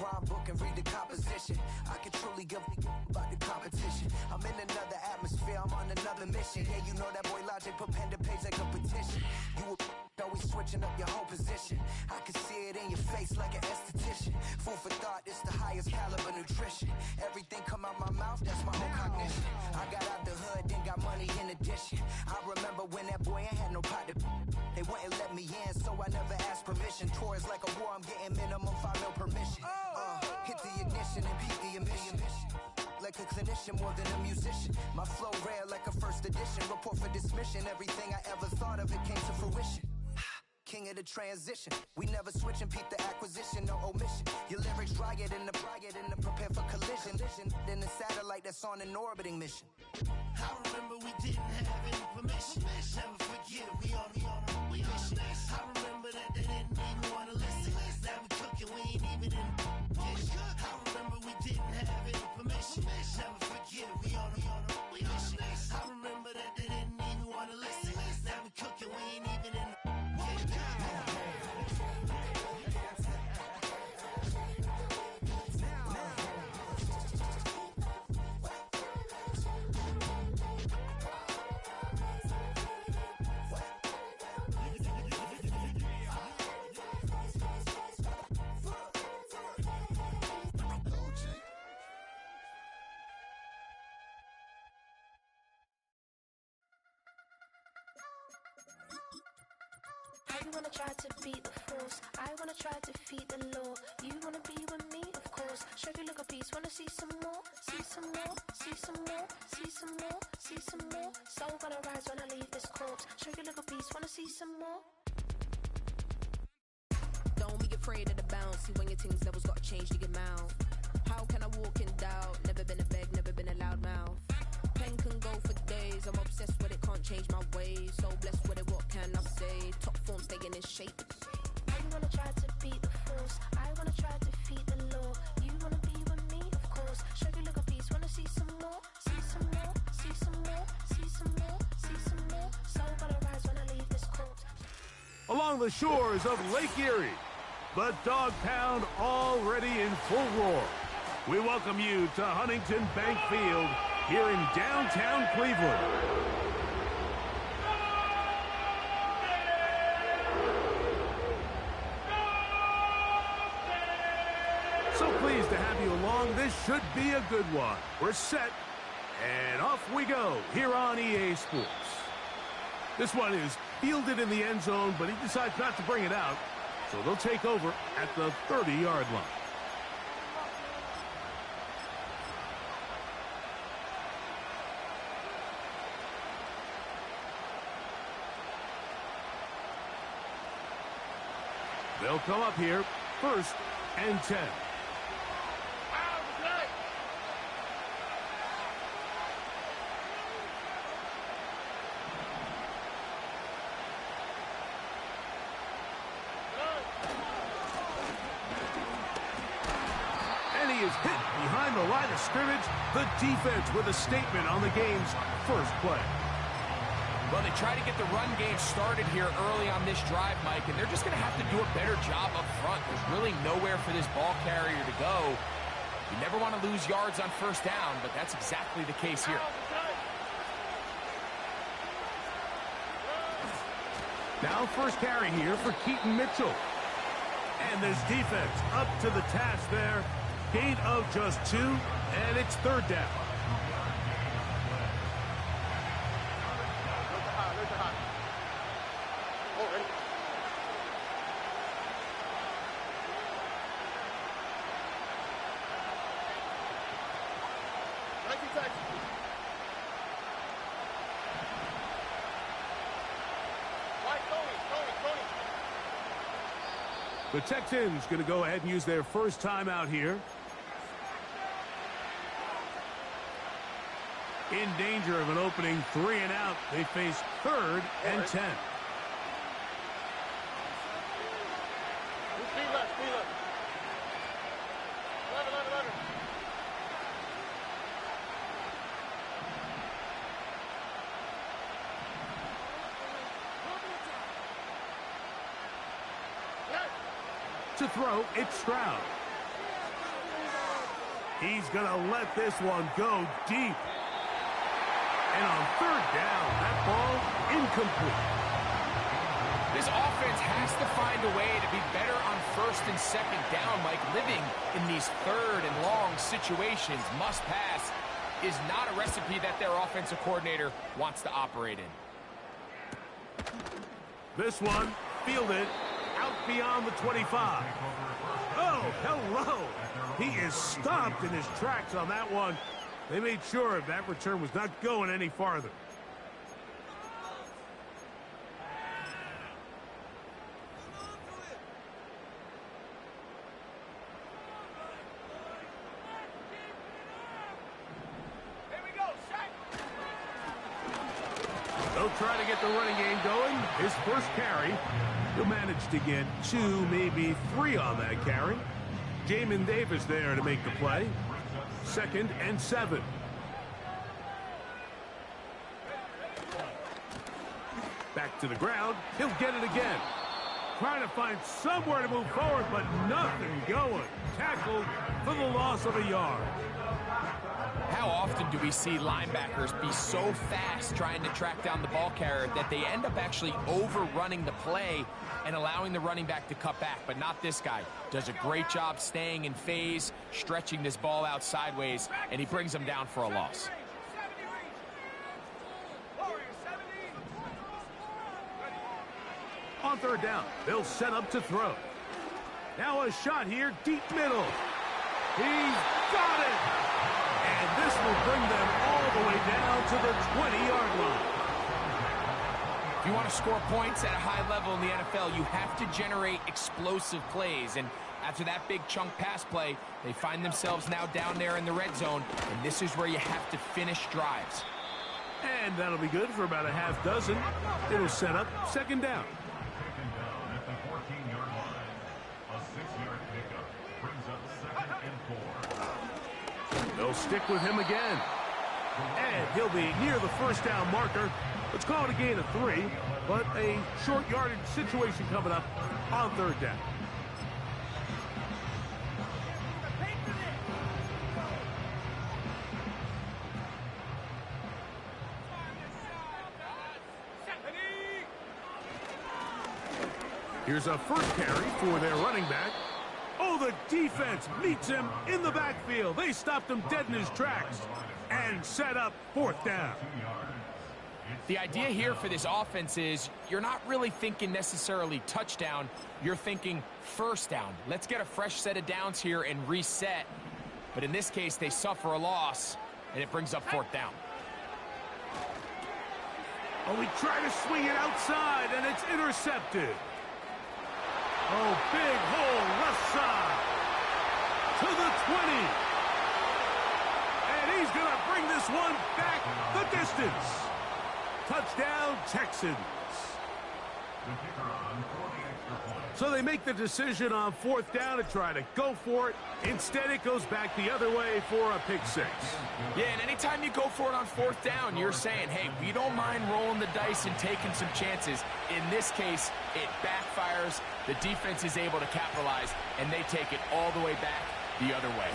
rhyme book and read the composition. I can truly give about the competition. I'm in another atmosphere, I'm on another mission. Yeah, you know that boy Logic put pen to page like a petition. You always switching up your whole position. I can see it in your face like an esthetician. Food for thought, it's the highest caliber nutrition. Everything come out my mouth, that's my whole cognition. I got out the hood, then got money in addition. I remember when that boy ain't had no pot to. They wouldn't let me in, so I never asked permission. Tours like a war, I'm getting minimum 5 mil permission. Hit the ignition and beat the emission. Like a clinician more than a musician. My flow rare like a first edition. Report for dismission. Everything I ever thought of, it came to fruition. King of the transition. We never switch and peep the acquisition, no omission. Your lyrics dry it in the prepare for collision. Then the satellite that's on an orbiting mission. I remember we didn't have any permission. Never forget we on a mission. I remember that they didn't even want to listen. Now we cooking, we ain't even in the kitchen. I remember we didn't have any permission. Never forget we on a mission. I remember that they didn't even want to listen. You wanna try to beat the force, I wanna try to defeat the law. You wanna be with me, of course. Show you look a piece, wanna see some more, see some more, see some more, see some more, see some more. Soul gonna rise when I leave this corpse. Show you look a piece, wanna see some more. Don't be afraid of the bounce. See when your things levels gotta change to get mouth. How can I walk in doubt? Never been a beg, never been a loud mouth. Pen can go for days. I'm obsessed with it, can't change my ways. So blessed with it, what can I say? Top form staying in shape. You wanna try to beat the force, I wanna try to defeat the law. You wanna be with me, of course. Show you look a piece, wanna see some more, see some more, see some more, see some more, see some more. Soul gonna rise when I leave this corpse. Along the shores of Lake Erie, the Dog Pound already in full roar. We welcome you to Huntington Bank Field here in downtown Cleveland. So pleased to have you along. This should be a good one. We're set, and off we go here on EA Sports. This one is fielded in the end zone, but he decides not to bring it out, so they'll take over at the 30-yard line. They'll come up here, 1st and 10. And he is hit behind the line of scrimmage. The defense with a statement on the game's first play. Well, they try to get the run game started here early on this drive, Mike, and they're just going to have to do a better job up front. There's really nowhere for this ball carrier to go. You never want to lose yards on 1st down, but that's exactly the case here. Now 1st carry here for Keaton Mitchell. And this defense up to the task there. Gain of just 2, and it's 3rd down. The Texans going to go ahead and use their first timeout here. In danger of an opening 3 and out. They face 3rd and 10. To throw, it's Stroud. He's going to let this one go deep. And on 3rd down, that ball incomplete. This offense has to find a way to be better on 1st and 2nd down, Mike. Living in these 3rd and long situations, must pass, is not a recipe that their offensive coordinator wants to operate in. This one, fielded out beyond the 25. Oh, hello. He is stopped in his tracks on that one. They made sure that return was not going any farther. They'll try to get the running game going. His first carry, he'll manage to get 2, maybe 3 on that carry. Jamin Davis there to make the play. 2nd and 7. Back to the ground. He'll get it again. Trying to find somewhere to move forward, but nothing going. Tackled for the loss of a yard. How often do we see linebackers be so fast trying to track down the ball carrier that they end up actually overrunning the play and allowing the running back to cut back? But not this guy. Does a great job staying in phase, stretching this ball out sideways, and he brings them down for a loss. On third down, they'll set up to throw. Now a shot here, deep middle. He's got it! And this will bring them all the way down to the 20-yard line. If you want to score points at a high level in the NFL, you have to generate explosive plays. And after that big chunk pass play, they find themselves now down there in the red zone, and this is where you have to finish drives. And that'll be good for about a half dozen. It'll set up second down. Second down at the 14-yard line. A 6-yard pickup brings up 2nd and 4. They'll stick with him again. And he'll be near the first down marker. Let's call it a gain of 3, but a short yardage situation coming up on third down. Here's a first carry for their running back. Oh, the defense meets him in the backfield. They stopped him dead in his tracks and set up fourth down. The idea here for this offense is you're not really thinking necessarily touchdown. You're thinking first down. Let's get a fresh set of downs here and reset. But in this case, they suffer a loss, and it brings up fourth down. Oh, we try to swing it outside, and it's intercepted. Oh, big hole left side to the 20. And he's going to bring this one back the distance. Touchdown, Texans. So they make the decision on fourth down to try to go for it. Instead, it goes back the other way for a pick six. Yeah, and anytime you go for it on fourth down, you're saying, hey, we don't mind rolling the dice and taking some chances. In this case, it backfires. The defense is able to capitalize, and they take it all the way back the other way.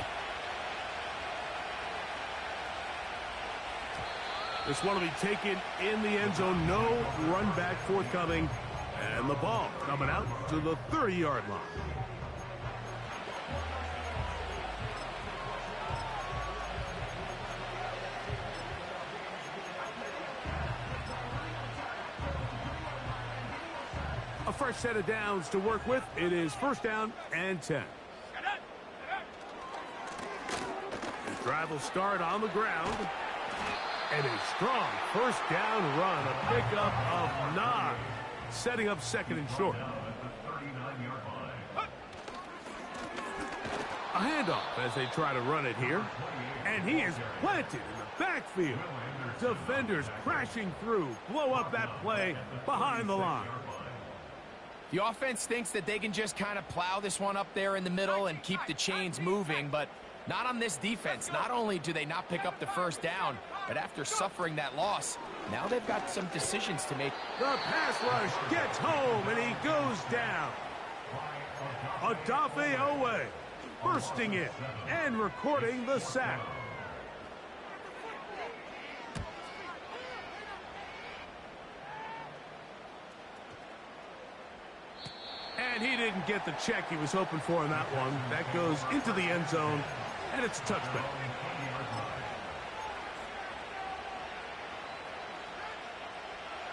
This one will be taken in the end zone. No run back forthcoming. And the ball coming out to the 30-yard line. A fresh set of downs to work with. It is first down and 10. The drive will start on the ground. And a strong first down run. A pickup of 9. Setting up second and short. A handoff as they try to run it here. And he is planted in the backfield. Defenders crashing through. Blow up that play behind the line. The offense thinks that they can just kind of plow this one up there in the middle and keep the chains moving, but not on this defense. Not only do they not pick up the first down, but after suffering that loss, now they've got some decisions to make. The pass rush gets home, and he goes down. Odafe Owe bursting in and recording the sack. And he didn't get the check he was hoping for in that one. That goes into the end zone, and it's a touchback.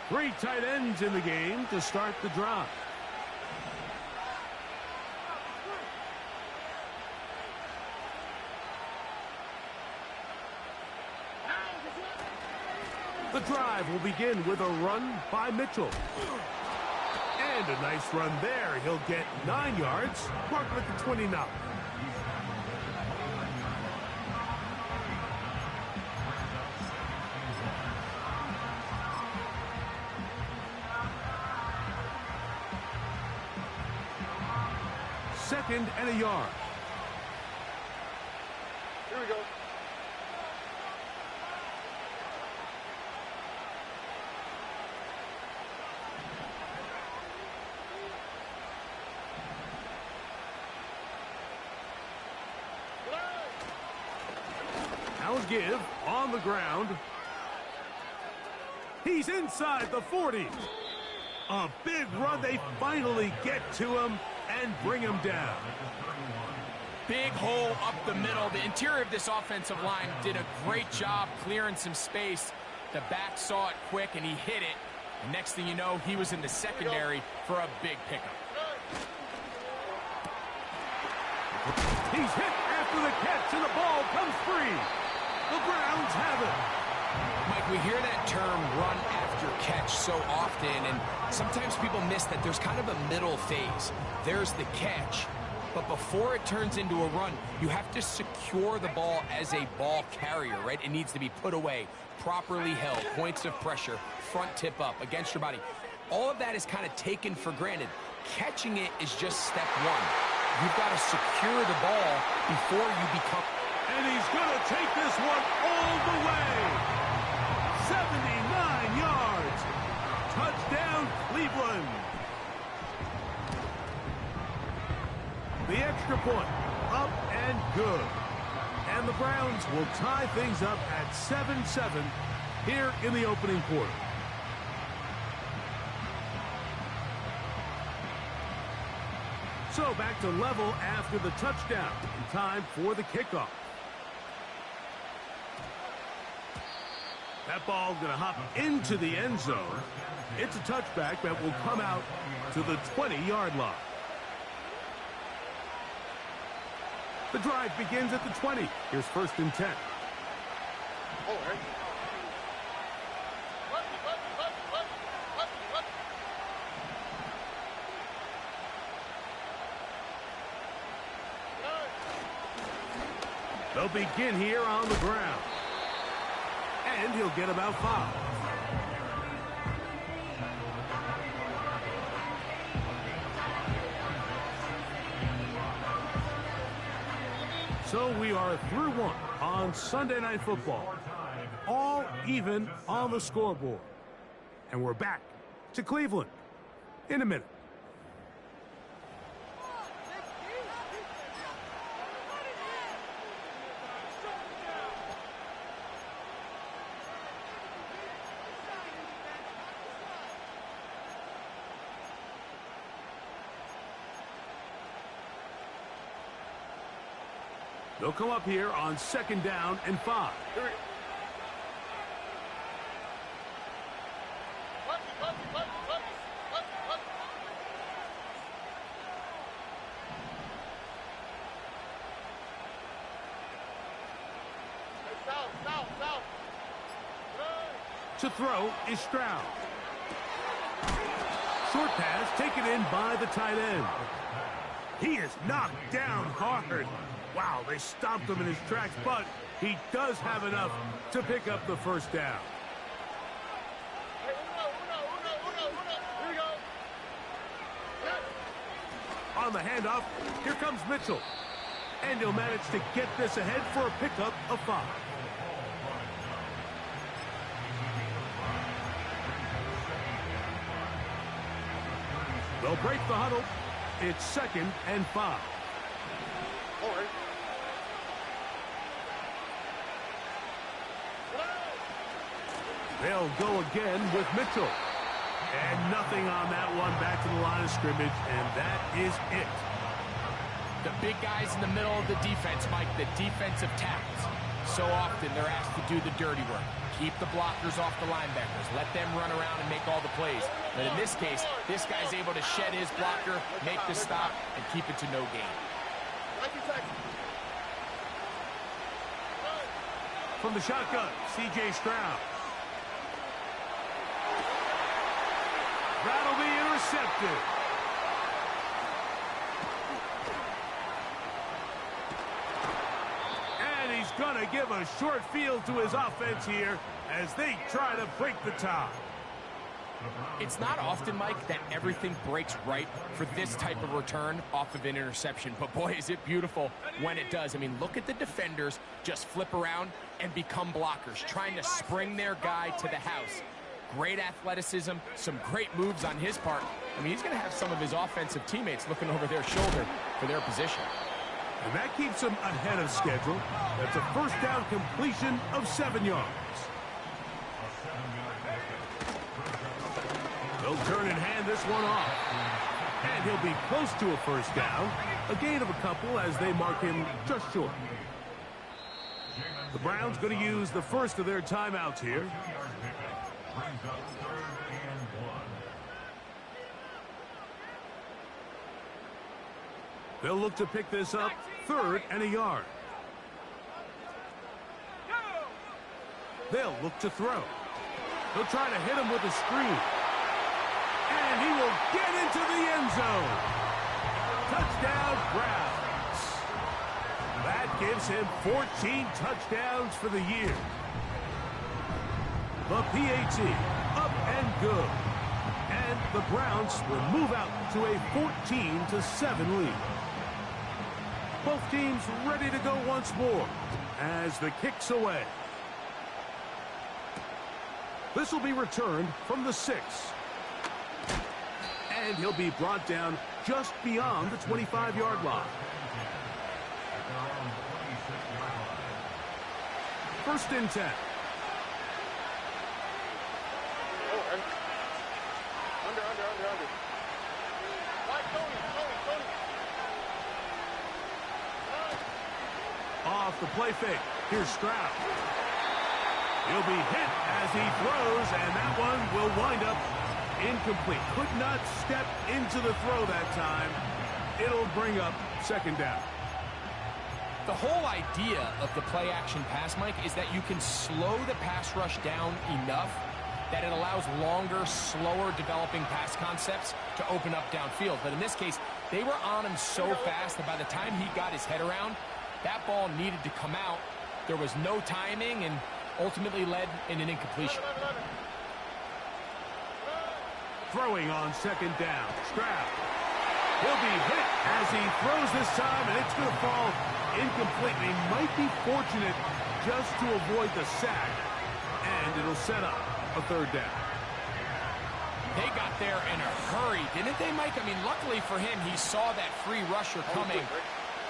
Three tight ends in the game to start the drive. The drive will begin with a run by Mitchell. And a nice run there. He'll get 9 yards. Mark with the 29. Second and a yard. Here we go. Now a give on the ground. He's inside the 40. A big run. They finally get to him and bring him down. Big hole up the middle. The interior of this offensive line did a great job clearing some space. The back saw it quick, and he hit it. And next thing you know, he was in the secondary for a big pickup. He's hit after the catch, and the ball comes free. The Browns have it. Mike, we hear that term run after catch so often, and sometimes people miss that there's kind of a middle phase. There's the catch, but before it turns into a run, you have to secure the ball as a ball carrier, right? It needs to be put away, properly held, points of pressure, front tip up against your body. All of that is kind of taken for granted. Catching it is just step one. You've got to secure the ball before you become... And he's going to take this one all the way. 79 yards. Touchdown, Cleveland. The extra point, up and good. And the Browns will tie things up at 7-7 here in the opening quarter. So back to level after the touchdown. In time for the kickoff. That ball going to hop into the end zone. It's a touchback that will come out to the 20-yard line. The drive begins at the 20. Here's 1st and 10. They'll begin here on the ground. And he'll get about 5. So we are through 1 on Sunday Night Football. All even on the scoreboard. And we're back to Cleveland in a minute. They'll come up here on 2nd down and 5. To throw is Stroud. Short pass taken in by the tight end. He is knocked down hard. Wow, they stomped him in his tracks, but he does have enough to pick up the 1st down. On the handoff, here comes Mitchell. And he'll manage to get this ahead for a pickup of 5. They'll break the huddle. It's 2nd and 5. They'll go again with Mitchell. And nothing on that one, back to the line of scrimmage, and that is it. The big guys in the middle of the defense, Mike, the defensive tackles. So often they're asked to do the dirty work. Keep the blockers off the linebackers. Let them run around and make all the plays. But in this case, this guy's able to shed his blocker, make the stop, and keep it to no gain. From the shotgun, C.J. Stroud. That'll be intercepted. And he's going to give a short field to his offense here as they try to break the tie. It's not often, Mike, that everything breaks right for this type of return off of an interception. But boy, is it beautiful when it does. I mean, look at the defenders just flip around and become blockers, trying to spring their guy to the house. Great athleticism, some great moves on his part. I mean, he's going to have some of his offensive teammates looking over their shoulder for their position. And that keeps him ahead of schedule. That's a 1st down completion of 7 yards. They'll turn and hand this one off. And he'll be close to a 1st down. A gain of a couple as they mark him just short. The Browns going to use the first of their timeouts here. They'll look to pick this up, 3rd and a yard. They'll look to throw. They'll try to hit him with a screen. And he will get into the end zone. Touchdown, Browns. That gives him 14 touchdowns for the year. The PAT, up and good. And the Browns will move out to a 14-7 lead. Both teams ready to go once more as the kick's away. This will be returned from the 6. And he'll be brought down just beyond the 25-yard line. 1st and 10. Under. Tony. Off the play fake. Here's Stroud. He'll be hit as he throws, and that one will wind up incomplete. Could not step into the throw that time. It'll bring up 2nd down. The whole idea of the play-action pass, Mike, is that you can slow the pass rush down enough that it allows longer, slower developing pass concepts to open up downfield. But in this case, they were on him so fast that by the time he got his head around, that ball needed to come out. There was no timing and ultimately led in an incompletion. Throwing on 2nd down. Stroud. He'll be hit as he throws this time, and it's going to fall incomplete. He might be fortunate just to avoid the sack, and it'll set up a 3rd down. They got there in a hurry, didn't they, Mike? I mean, luckily for him, he saw that free rusher coming,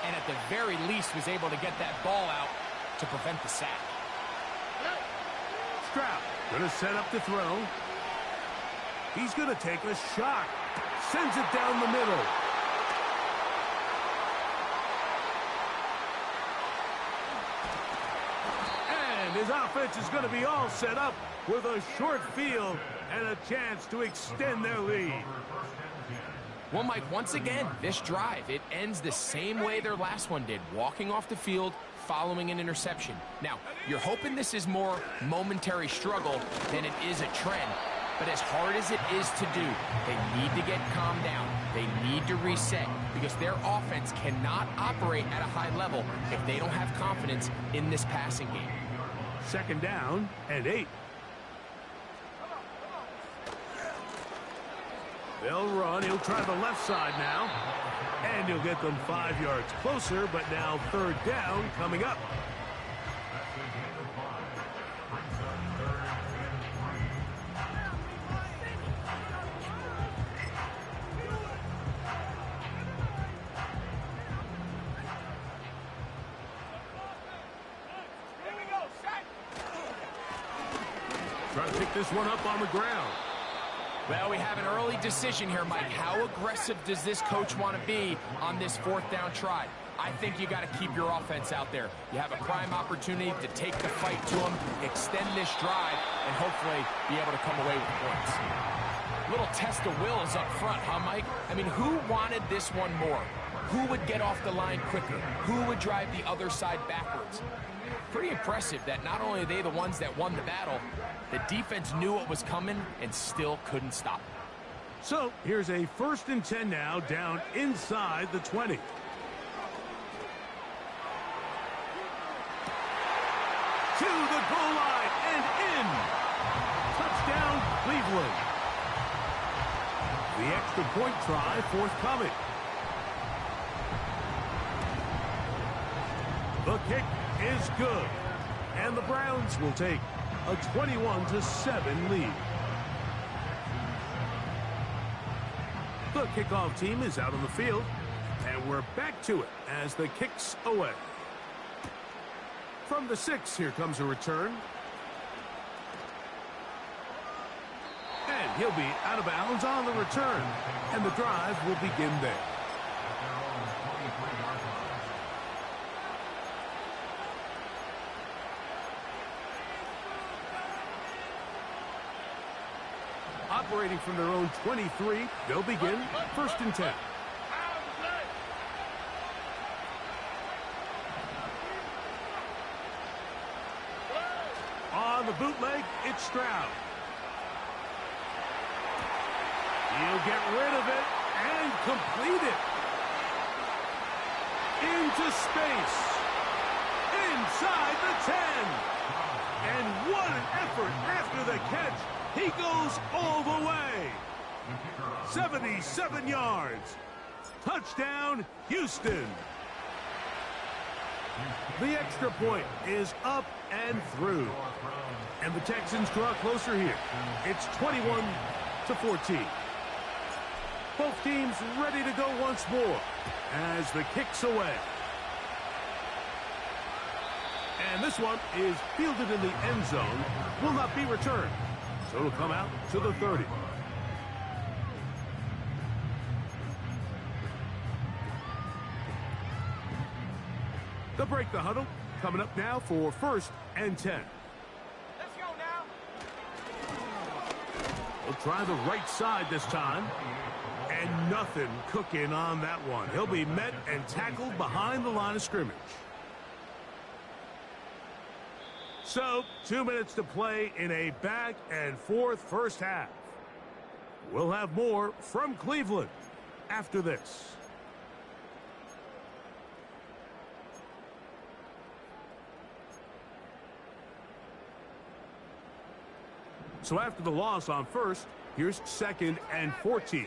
and at the very least was able to get that ball out to prevent the sack. Stroud going to set up to throw. He's going to take a shot. Sends it down the middle. And his offense is going to be all set up with a short field and a chance to extend their lead. Well, Mike, once again, this drive, it ends the same way their last one did, walking off the field, following an interception. Now, you're hoping this is more momentary struggle than it is a trend. But as hard as it is to do, they need to get calmed down. They need to reset because their offense cannot operate at a high level if they don't have confidence in this passing game. 2nd down and 8. They'll run. He'll try the left side now. And he'll get them 5 yards closer, but now 3rd down coming up. Trying to pick this one up on the ground. Well, we have an early decision here, Mike. How aggressive does this coach want to be on this 4th down try? I think you got to keep your offense out there. You have a prime opportunity to take the fight to them, extend this drive, and hopefully be able to come away with points. Little test of will is up front, huh, Mike? I mean, who wanted this one more? Who would get off the line quicker? Who would drive the other side backwards? Pretty impressive that not only are they the ones that won the battle, the defense knew what was coming and still couldn't stop it. So here's a 1st and 10 now, down inside the 20. To the goal line and in. Touchdown, Cleveland. The extra point try forthcoming. The kick is good, and the Browns will take a 21-7 lead. The kickoff team is out on the field, and we're back to it as the kick's away. From the 6, here comes a return. And he'll be out of bounds on the return, and the drive will begin there. Operating from their own 23, they'll begin 1st and 10. on the bootleg, it's Stroud. He'll get rid of it and complete it. Into space. Inside the 10. And what an effort after the catch. He goes all the way. 77 yards. Touchdown, Houston. The extra point is up and through. And the Texans draw closer here. It's 21-14. Both teams ready to go once more as the kick's away. And this one is fielded in the end zone. Will not be returned. So it'll come out to the 30. They'll break the huddle. Coming up now for 1st and 10. Let's go now. He'll try the right side this time. And nothing cooking on that one. He'll be met and tackled behind the line of scrimmage. So, 2 minutes to play in a back and forth first half. We'll have more from Cleveland after this. So after the loss on 1st, here's 2nd and 14.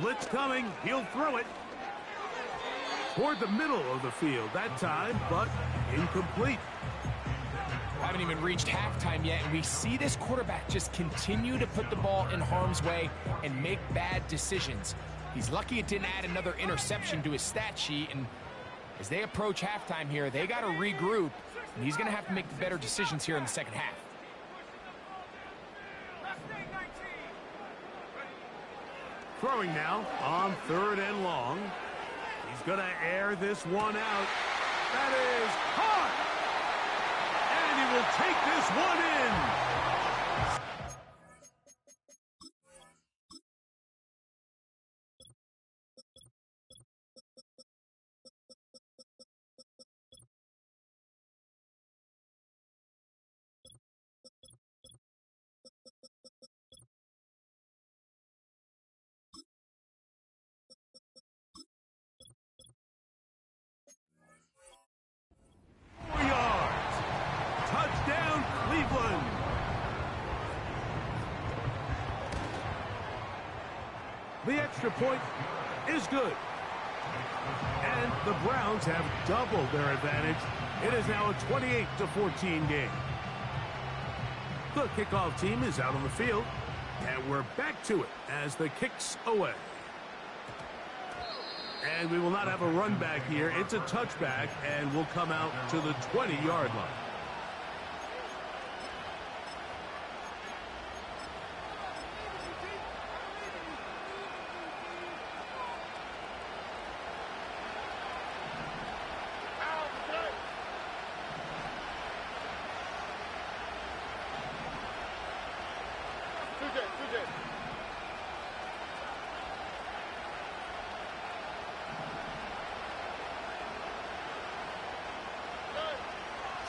Blitz coming. He'll throw it toward the middle of the field that time, but incomplete. Haven't even reached halftime yet, and we see this quarterback just continue to put the ball in harm's way and make bad decisions. He's lucky it didn't add another interception to his stat sheet, and as they approach halftime here, they got to regroup, and he's going to have to make the better decisions here in the second half. Throwing now on 3rd and long. He's going to air this one out. That is caught! And he will take this one in. The extra point is good. And the Browns have doubled their advantage. It is now a 28-14 game. The kickoff team is out on the field, and we're back to it as the kick's away. And we will not have a run back here. It's a touchback, and we'll come out to the 20-yard line.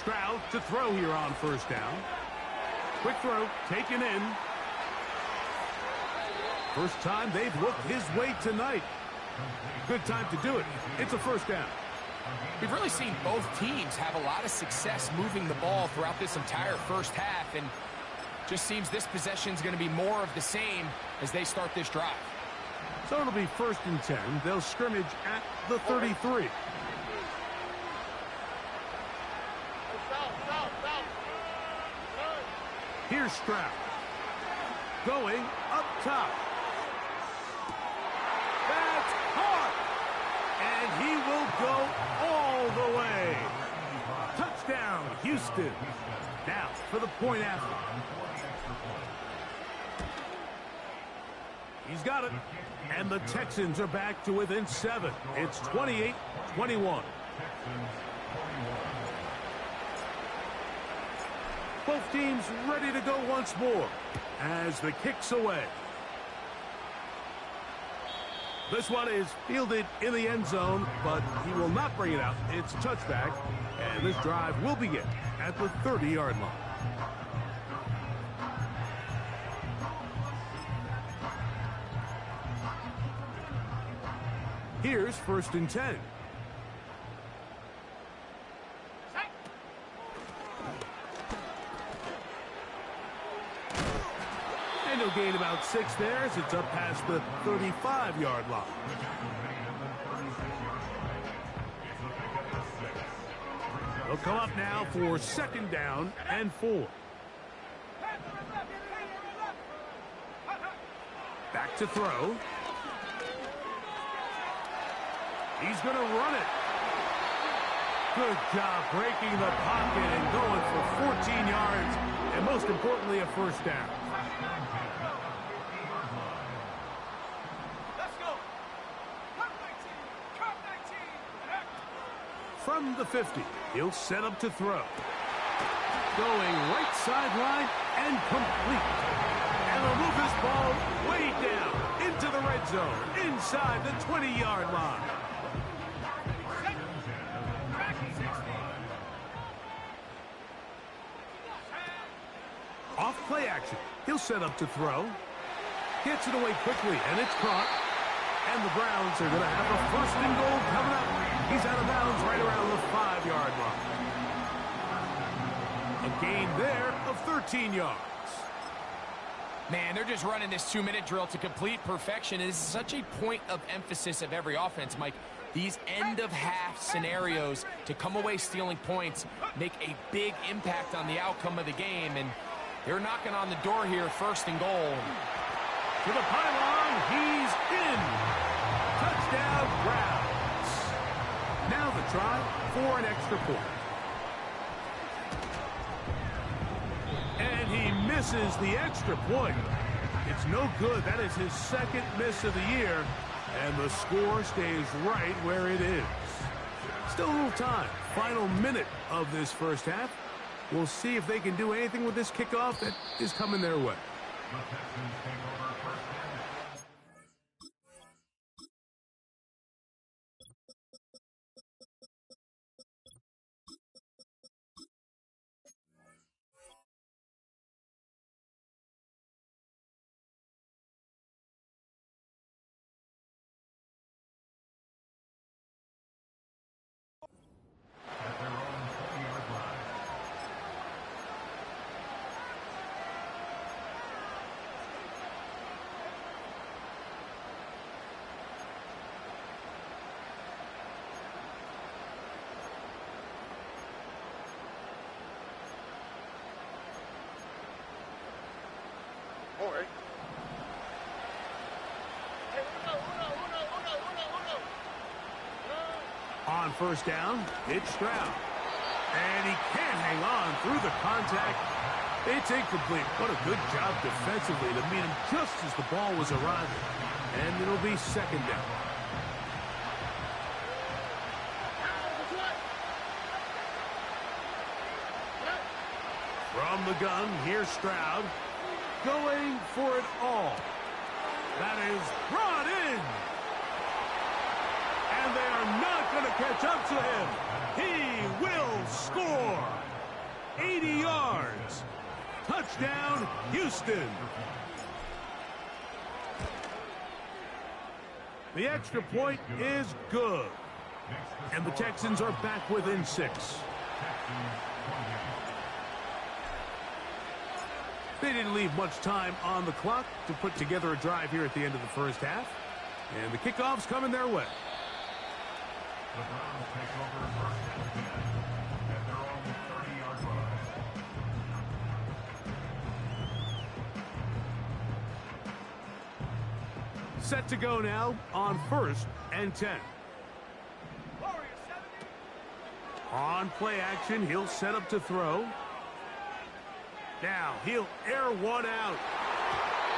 Stroud to throw here on 1st down. Quick throw, taken in. First time they've looked his way tonight. Good time to do it. It's a 1st down. We've really seen both teams have a lot of success moving the ball throughout this entire first half, and just seems this possession is going to be more of the same as they start this drive. So it'll be 1st and 10. They'll scrimmage at the 33. Here's Stroud. Going up top. That's caught. And he will go all the way. Touchdown, Houston. Now for the point after. He's got it. And the Texans are back to within 7. It's 28-21. Both teams ready to go once more as the kick's away. This one is fielded in the end zone, but he will not bring it out. It's a touchback, and this drive will begin at the 30-yard line. Here's 1st and 10. And he'll gain about 6 there as it's up past the 35-yard line. They'll come up now for 2nd down and 4. Back to throw. He's going to run it. Good job breaking the pocket and going for 14 yards, and most importantly, a 1st down. Let's go. Come 19. Come 19. From the 50, he'll set up to throw. Going right sideline and complete. And they'll move this ball way down into the red zone, inside the 20-yard line. Off play action. He'll set up to throw. Gets it away quickly, and it's caught. And the Browns are going to have a 1st and goal coming up. He's out of bounds right around the 5-yard line. A gain there of 13 yards. Man, they're just running this 2-minute drill to complete perfection. It is such a point of emphasis of every offense, Mike. These end-of-half scenarios to come away stealing points make a big impact on the outcome of the game, and they're knocking on the door here, 1st and goal. To the pylon, he's in. Touchdown, Browns. Now the try for an extra point. And he misses the extra point. It's no good. That is his 2nd miss of the year. And the score stays right where it is. Still a little time. Final minute of this 1st half. We'll see if they can do anything with this kickoff that is coming their way. The Texans take over 1st down. At their own 20-yard line. Boy. On 1st down, it's Stroud. And he can't hang on through the contact. It's incomplete. What a good job defensively to meet him just as the ball was arriving. And it'll be 2nd down. From the gun, here's Stroud. Going for it all. That is brought in. And they are not going to catch up to him. He will score. 80 yards. Touchdown, Houston. The extra point is good. And the Texans are back within 6. They didn't leave much time on the clock to put together a drive here at the end of the 1st half. And the kickoff's coming their way. The Browns take over 1st and 10 at their own 30-yard line. Set to go now on 1st and 10. On play action, he'll set up to throw. Now he'll air one out.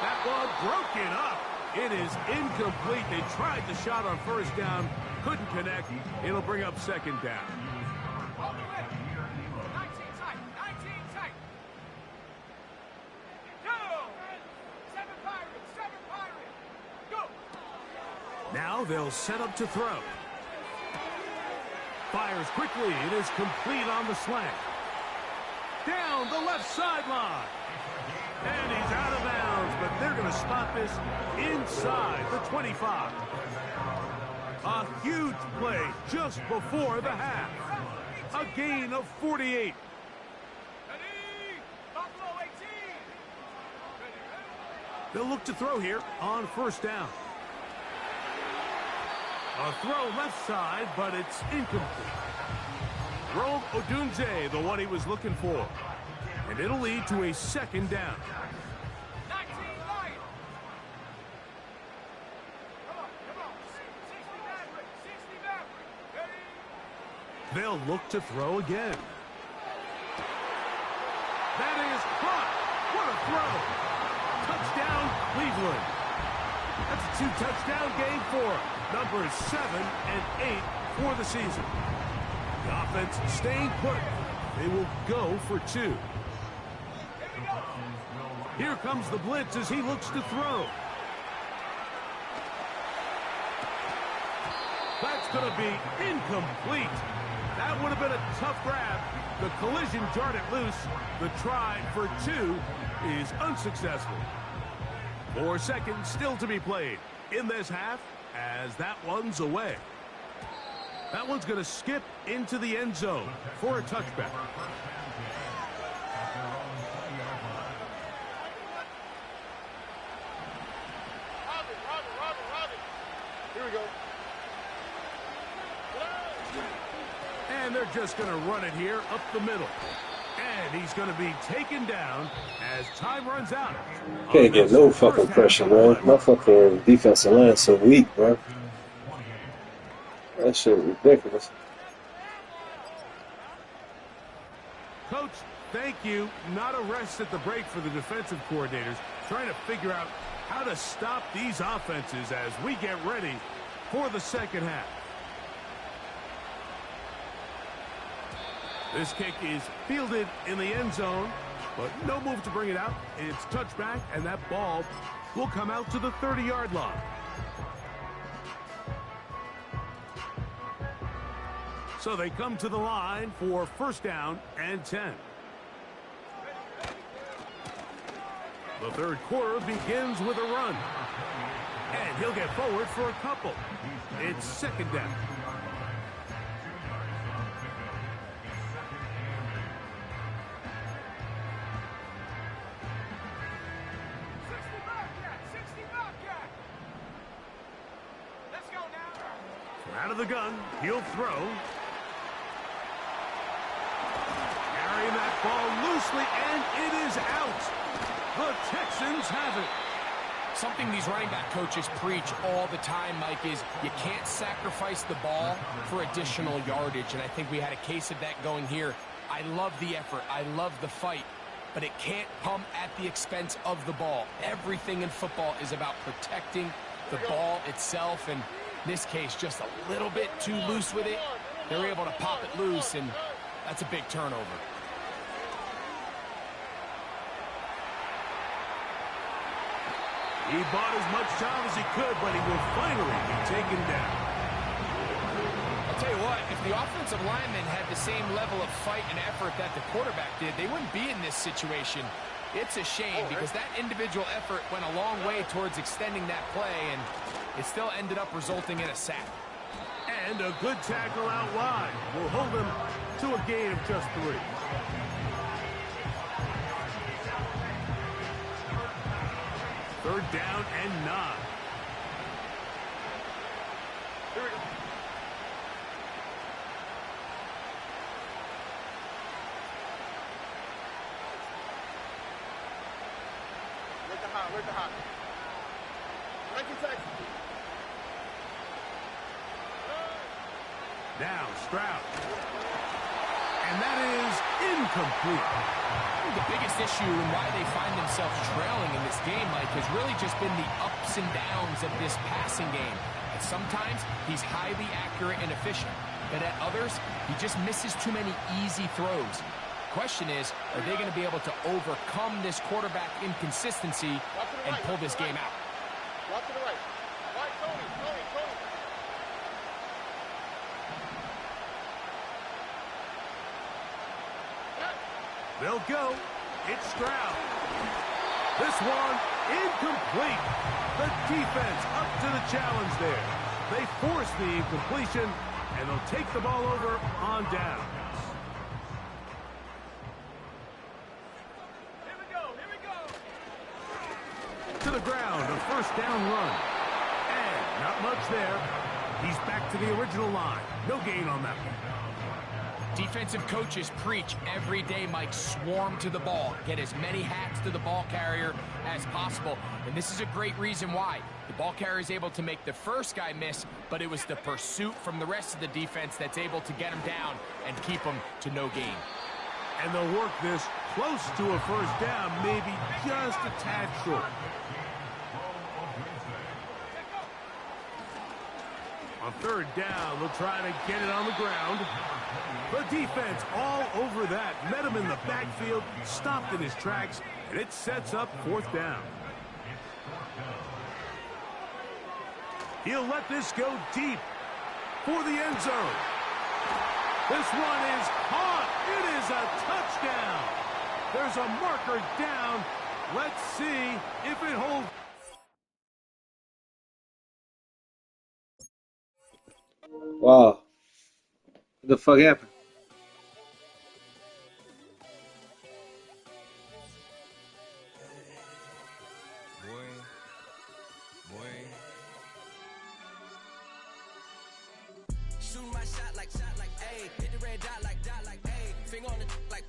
That one broken up. It is incomplete. They tried the shot on 1st down, couldn't connect. It'll bring up 2nd down. 19 tight. 19 tight. Go. 7 Pirates. 7 Pirates. Go. Now they'll set up to throw. Fires quickly. It is complete on the slant. Down the left sideline. And he's out of bounds, but they're going to spot this inside the 25. A huge play just before the half. A gain of 48. They'll look to throw here on first down. A throw left side, but it's incomplete. Rome Odunze, the one he was looking for. And it'll lead to a second down. 19 line. Come on. 60 Maverick. Ready? They'll look to throw again. That is caught. What a throw. Touchdown, Cleveland. That's a 2-touchdown game for numbers 7 and 8 for the season. The offense staying put. They will go for 2. Here comes the blitz as he looks to throw. That's going to be incomplete. That would have been a tough grab. The collision jarred it loose. The try for 2 is unsuccessful. 4 seconds still to be played in this half as that one's away. That one's going to skip into the end zone for a touchback. Here we go. And they're just going to run it here up the middle. And he's going to be taken down as time runs out. Can't get no fucking pressure, man. My fucking defensive line's so weak, bro. That shit ridiculous. Coach, thank you. Not a rest at the break for the defensive coordinators, trying to figure out how to stop these offenses as we get ready for the second half. This kick is fielded in the end zone, but no move to bring it out. It's touchback, and that ball will come out to the 30-yard line. So they come to the line for first down and 10. The third quarter begins with a run. And he'll get forward for a couple. It's second down. Out of the gun, he'll throw. Carrying that ball loosely, and it is out. The Texans have it. Something these running back coaches preach all the time, Mike, is you can't sacrifice the ball for additional yardage, and I think we had a case of that going here. I love the effort. I love the fight, but it can't come at the expense of the ball. Everything in football is about protecting the ball itself, and in this case, just a little bit too loose with it. They're able to pop it loose, and that's a big turnover. He bought as much time as he could, but he will finally be taken down. I'll tell you what, if the offensive linemen had the same level of fight and effort that the quarterback did, they wouldn't be in this situation. It's a shame because that individual effort went a long way towards extending that play, and it still ended up resulting in a sack. And a good tackle out wide will hold him to a gain of just 3. Third down and 9. Here we go. Where's the hot? Thank you, Texas. Now Stroud. And that is incomplete. I think the biggest issue and why they find themselves trailing in this game, Mike, has really just been the ups and downs of this passing game. And sometimes he's highly accurate and efficient, but at others, he just misses too many easy throws. The question is, are they going to be able to overcome this quarterback inconsistency and pull this game out? Walk to the right. They'll go. It's Stroud. This one incomplete. The defense up to the challenge there. They force the incompletion, and they'll take the ball over on down. Here we go. To the ground, a first down run. And not much there. He's back to the original line. No gain on that one. Defensive coaches preach every day, Mike, swarm to the ball. Get as many hats to the ball carrier as possible. And this is a great reason why. The ball carrier is able to make the first guy miss, but it was the pursuit from the rest of the defense that's able to get him down and keep him to no gain. And they'll work this close to a first down, maybe just a tad short. On third down, they'll try to get it on the ground. The defense all over that. Met him in the backfield, stopped in his tracks, and it sets up fourth down. He'll let this go deep for the end zone. This one is caught. It is a touchdown. There's a marker down. Let's see if it holds. Wow. What the fuck happened? Shooting my shot like, ayy. Hit the red dot like, ayy. Finger on the like,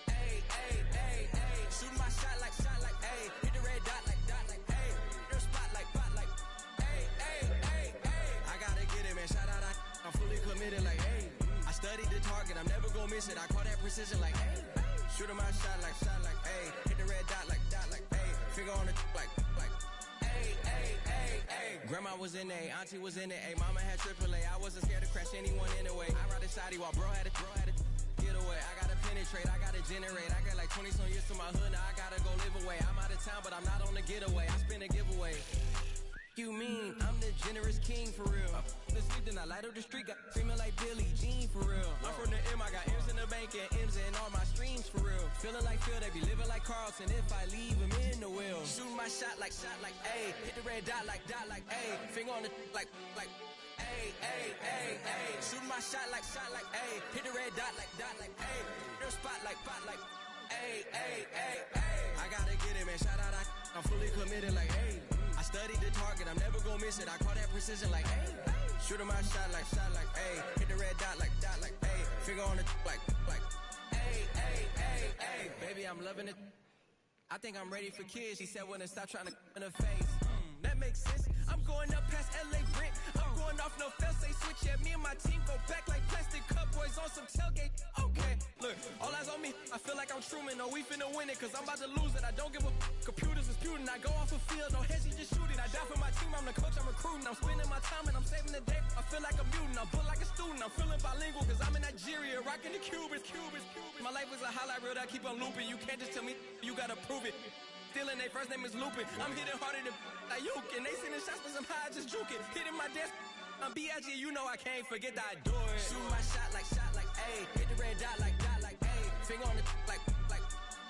ayy, ayy, ayy, ayy. Shooting my shot like, ayy. Hit the red dot like, ayy. Your spot like, ayy, ayy, ayy, ayy. I gotta get it, man. Shout out, I'm fully committed like, ayy. I studied the target, I'm never gonna miss it. I call that precision like, ayy. Shooting my shot like, ayy. Hit the red dot like, ayy. Finger on the like, ayy, ayy, ayy, ayy. Grandma was in A, auntie was in it, ayy. Mama had AAA, I wasn't scared to crash anyone anyway. I ride a shoddy while bro had it, get away. I gotta penetrate, I gotta generate. I got like 20 some years to my hood, now I gotta go live away. I'm out of town, but I'm not on the getaway. I spin a giveaway. You mean I'm the generous king for real? The sleep, then I light up the street, got screaming like Billie Jean for real. I'm from the M, I got M's in the bank and M's in all my streams for real. Feeling like Phil, they be living like Carlson if I leave him in the wheel. Shooting my shot like, ayy. Hit the red dot like, ayy. Finger on the like, ayy, ayy, ayy, ayy. Shooting my shot like, ayy. Hit the red dot like, ayy. Your spot like, ayy, ayy, ayy, ayy. I gotta get it, man. Shout out, I'm fully committed like, ayy. I studied the target, I'm never gonna miss it. I call that precision like, ayy. Shooting my shot like, ayy. Hit the red dot like, ayy. Finger on the like, ayy, ayy, ayy, ayy. Baby, I'm loving it. I think I'm ready for kids. She said when to stop trying to in her face. That makes sense. I'm going up past LA Brent. I'm going off no fail, say switch. Yeah, me and my team go back like plastic cup boys on some tailgate. Okay, look, all eyes on me. I feel like I'm Truman. No, we finna win it, cause I'm about to lose it. I don't give a computers is putin'. I go off a field, no heads, you just shoot it. I die for my team, I'm the coach, I'm recruiting. I'm spending my time and I'm saving the day. I feel like a mutant, I'm built like a student. I'm feeling bilingual, cause I'm in Nigeria, rocking the Cubans. My life is a highlight reel that I keep on looping. You can't just tell me, you gotta prove it. Stealing, their first name is Lupin. I'm hitting harder than like Yuke, and they sending shots, but somehow I just juke it. Hitting my desk, I'm B.I.G., you know I can't forget that I do it. Shoot my shot like, ayy. Hit the red dot like, ayy. Finger on the like,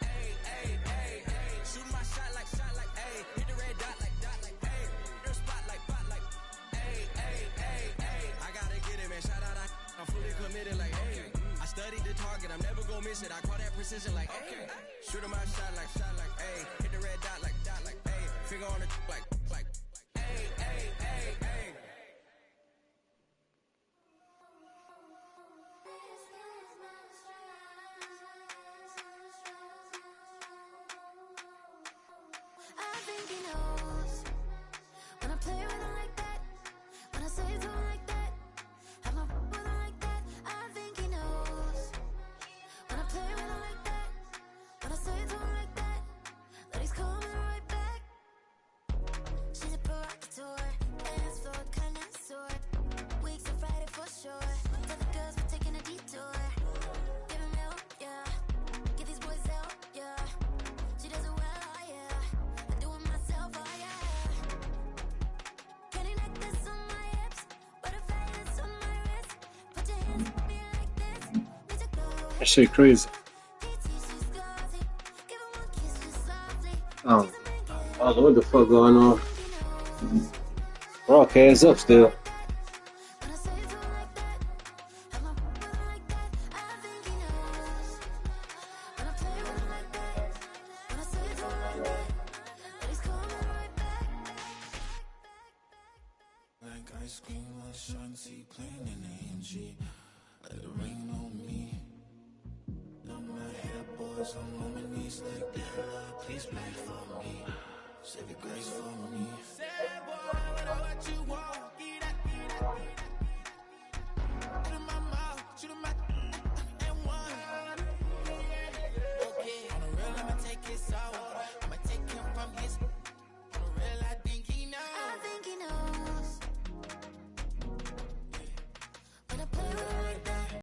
ayy, ayy, ayy, ayy. Shoot my shot like, ayy. Hit the red dot like, ayy. Your spot like, ayy, ayy, ayy, ayy. I gotta get it, man. Shout out, I'm fully committed like, ayy. I studied the target, I'm never gonna miss it. I call that precision like, ayy. Shooting my shot like, ayy. Hit the red dot like, ayy. Finger on the like, ayy, ayy, ayy, ayy. I think he knows when I play with him like that, when I say it to him like that, have my with him like that. I think he knows when I play with him like that, when I say it to him like that, that he's coming right back. That shit crazy. I don't know what the fuck going on. Broadcast up still. Like ice cream, like Shanti playing in AMG. Let it rain on me. On my head, boys, I'm on my knees like that. Lord, please play for me. Save your grace for me.